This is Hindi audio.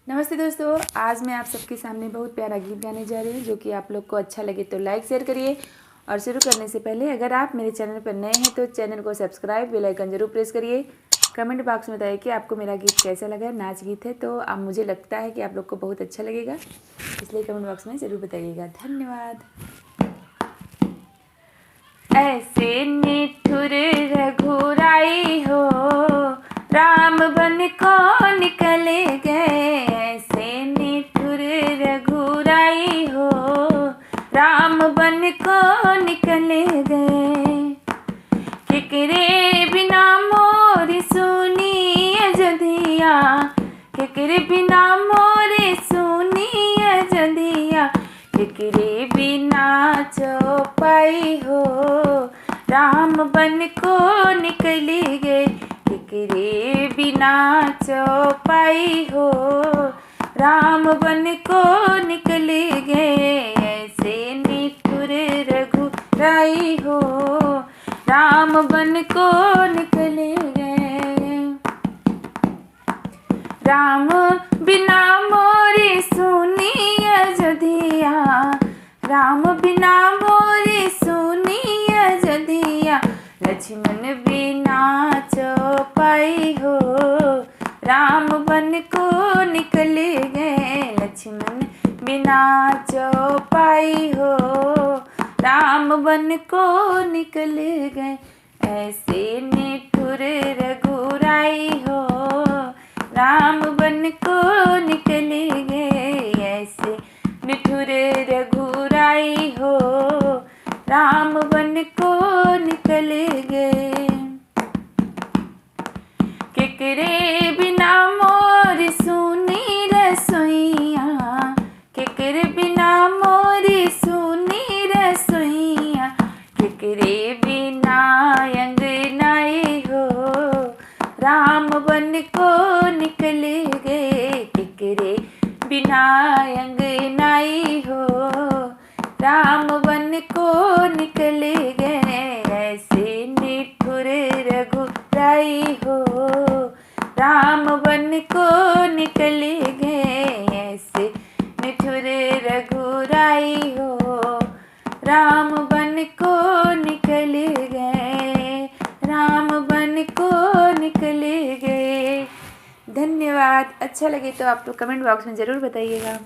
नमस्ते दोस्तों, आज मैं आप सबके सामने बहुत प्यारा गीत गाने जा रही हूँ जो कि आप लोग को अच्छा लगे तो लाइक शेयर करिए। और शुरू करने से पहले अगर आप मेरे चैनल पर नए हैं तो चैनल को सब्सक्राइब, बेल आइकन जरूर प्रेस करिए। कमेंट बॉक्स में बताइए कि आपको मेरा गीत कैसा लगा। नाच गीत है तो अब मुझे लगता है कि आप लोग को बहुत अच्छा लगेगा, इसलिए कमेंट बॉक्स में ज़रूर बताइएगा। धन्यवाद। ऐसे निठुर रघुराई हो, राम बन को निकले गए। ऐसे निठुर रघुराई हो, राम बन को निकले गए। केकरे बिना मोरी सुनी अयोध्या, केकरे बिना मोरी सुनी अयोध्या। केकरे बिना चौपाई हो, राम बन को निकले गए। केकरे बिना चौपाई हो, राम बन को निकले गए। ऐसे निठुर रघुराई हो, राम बन को निकले गए। राम बिना मोरी सुनी अयोध्या, राम बिना मोरी सुनी अयोध्या। लक्ष्मण बिना चौपाई हो, राम बन को निकले गए। लक्ष्मण बिना चौपाई हो, राम बन को निकले गए। ऐसे निठुर रघुराई हो, राम बन को निकले गए। ऐसे निठुर रघुराई हो, राम बन को निकले गए। केकरे बिना मोरी सुनी रसोइया, केकरे बिना मोरी सुनी रसोइया। केकरे बिना अंगनाई हो, राम बन को निकले गए। केकरे बिना अंगनाई हो, राम बन को निकले गए। ऐसे निठुर रघुराई हो, राम बन को निकले गए। ऐसे निठुर रघुराई हो, राम बन को निकले गए। राम बन को निकले गए। धन्यवाद। अच्छा लगे तो आप लोग कमेंट बॉक्स में ज़रूर बताइएगा।